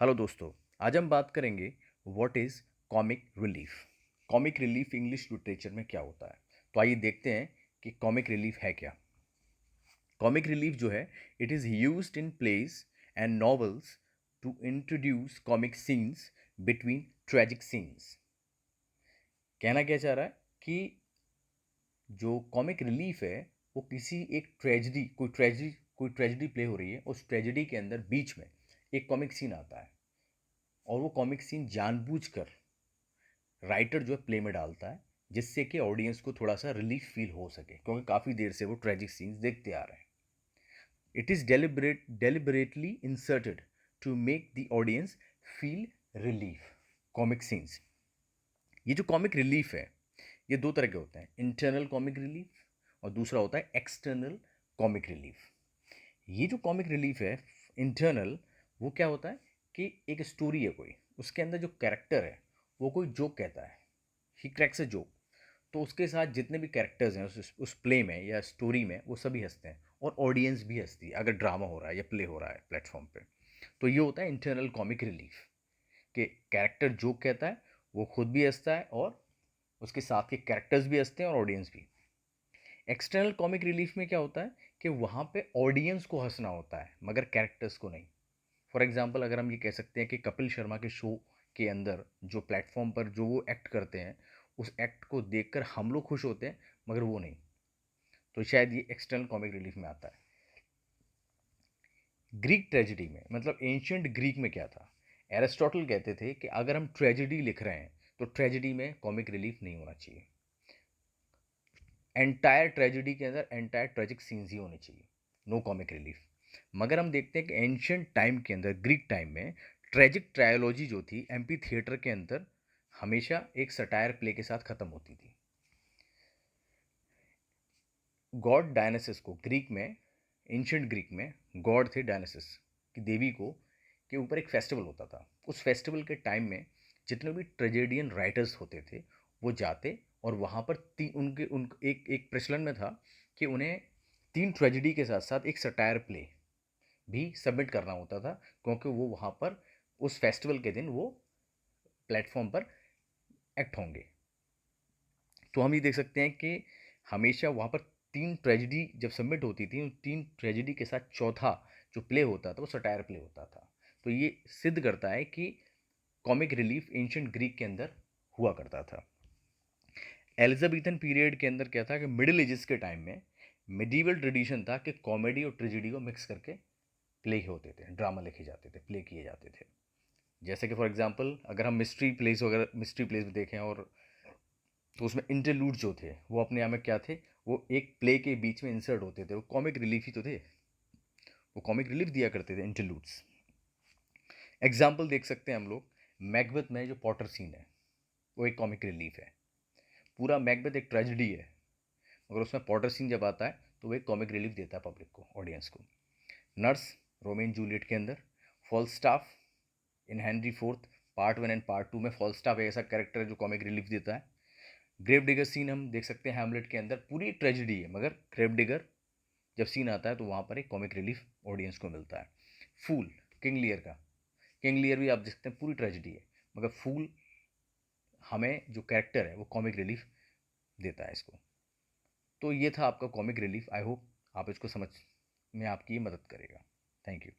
Hello दोस्तों। आज हम बात करेंगे what is comic relief. Comic relief English literature में क्या होता है। तो आइए देखते हैं कि कॉमिक रिलीफ है क्या। कॉमिक रिलीफ जो है, it is used in place and novels to introduce comic scenes between tragic scenes. कहना क्या चाह रहा है कि जो कॉमिक रिलीफ है वो किसी एक ट्रेजिडी प्ले हो रही है, उस ट्रेजिडी के अंदर बीच में एक कॉमिक सीन आता है और वो कॉमिक सीन जानबूझकर राइटर जो है प्ले में डालता है, जिससे कि ऑडियंस को थोड़ा सा रिलीफ फील हो सके, क्योंकि काफ़ी देर से वो ट्रेजिक सीन्स देखते आ रहे हैं। It is deliberately inserted to make the audience feel relief. Comic scenes, ये जो कॉमिक रिलीफ है, ये दो तरह के होते हैं, इंटरनल कॉमिक रिलीफ और दूसरा होता है एक्सटर्नल कॉमिक रिलीफ। ये जो कॉमिक रिलीफ है इंटरनल, वो क्या होता है कि एक स्टोरी है कोई, उसके अंदर जो कैरेक्टर है वो कोई जोक कहता है, ही क्रैक्स अ जोक, तो उसके साथ जितने भी कैरेक्टर्स हैं उस प्ले में या स्टोरी में वो सभी हंसते हैं और ऑडियंस भी हंसती है अगर ड्रामा हो रहा है या प्ले हो रहा है प्लेटफॉर्म पे। तो ये होता है इंटरनल कॉमिक रिलीफ, कि कैरेक्टर जोक कहता है, वो खुद भी हंसता है और उसके साथ के कैरेक्टर्स भी हंसते हैं और ऑडियंस भी। एक्सटर्नल कॉमिक रिलीफ में क्या होता है कि वहाँ पे ऑडियंस को हंसना होता है मगर कैरेक्टर्स को नहीं। फॉर एग्जाम्पल, अगर हम ये कह सकते हैं कि कपिल शर्मा के शो के अंदर जो प्लेटफॉर्म पर जो वो एक्ट करते हैं, उस एक्ट को देखकर हम लोग खुश होते हैं मगर वो नहीं। तो शायद ये एक्सटर्नल कॉमिक रिलीफ में आता है। ग्रीक ट्रेजिडी में, मतलब एंशियंट ग्रीक में क्या था, एरिस्टोटल कहते थे कि अगर हम ट्रेजिडी लिख रहे हैं तो ट्रेजिडी में कॉमिक रिलीफ नहीं होना चाहिए। एंटायर ट्रेजिडी के अंदर एंटायर ट्रेजिक सीन्स ही होने चाहिए, नो कॉमिक रिलीफ। मगर हम देखते हैं कि एंशियंट टाइम के अंदर, ग्रीक टाइम में, ट्रेजिक ट्रायोलॉजी जो थी एम्पी थिएटर के अंदर हमेशा एक सटायर प्ले के साथ खत्म होती थी। गॉड डायनासिस को ग्रीक में, एंशियंट ग्रीक में गॉड थे डायनासिस की देवी को, के ऊपर एक फेस्टिवल होता था। उस फेस्टिवल के टाइम में जितने भी ट्रेजेडियन राइटर्स होते थे वो जाते और वहाँ पर उनके उन एक एक प्रचलन में था कि उन्हें तीन ट्रेजेडी के साथ साथ एक सटायर प्ले भी सबमिट करना होता था, क्योंकि वो वहाँ पर उस फेस्टिवल के दिन वो प्लेटफॉर्म पर एक्ट होंगे। तो हम ये देख सकते हैं कि हमेशा वहाँ पर तीन ट्रेजिडी जब सबमिट होती थी, उन तीन ट्रेजिडी के साथ चौथा जो प्ले होता था वो सटायर प्ले होता था। तो ये सिद्ध करता है कि कॉमिक रिलीफ एंशियंट ग्रीक के अंदर हुआ करता था। एलिजाबेथन पीरियड के अंदर क्या था कि मिडिल एजेस के टाइम में मिडीवल ट्रेडिशन था कि कॉमेडी और ट्रेजिडी को मिक्स करके प्ले होते थे, ड्रामा लिखे जाते थे, प्ले किए जाते थे। जैसे कि फॉर एग्जांपल, अगर हम मिस्ट्री प्लेस वगैरह, मिस्ट्री प्लेस भी देखें, और तो उसमें इंटरलूड जो थे वो अपने आप में क्या थे, वो एक प्ले के बीच में इंसर्ट होते थे, वो कॉमिक रिलीफ ही तो थे, वो कॉमिक रिलीफ दिया करते थे इंटरलूड्स। एग्जाम्पल देख सकते हैं हम लोग, मैकबेथ में जो पॉटर सीन है वो एक कॉमिक रिलीफ है। पूरा मैकबेथ एक ट्रेजिडी है मगर उसमें पॉटर सीन जब आता है तो वो एक कॉमिक रिलीफ देता है पब्लिक को, ऑडियंस को। नर्स, रोमियो एंड जूलियट के अंदर, Falstaff in Henry fourth part one and part two में फॉलस्टाफ एक ऐसा कैरेक्टर है जो कॉमिक रिलीफ देता है। ग्रेव डिगर सीन हम देख सकते हैं हैमलेट के अंदर, पूरी ट्रेजिडी है मगर ग्रेव डिगर जब सीन आता है तो वहाँ पर एक कॉमिक रिलीफ ऑडियंस को मिलता है। फूल, किंग लियर का, किंग लियर भी आप देख सकते हैं पूरी ट्रेजिडी है मगर फूल हमें जो कैरेक्टर है वो कॉमिक रिलीफ देता है इसको। तो ये था आपका कॉमिक रिलीफ। आई होप आप इसको समझ में आपकी ये मदद करेगा। Thank you.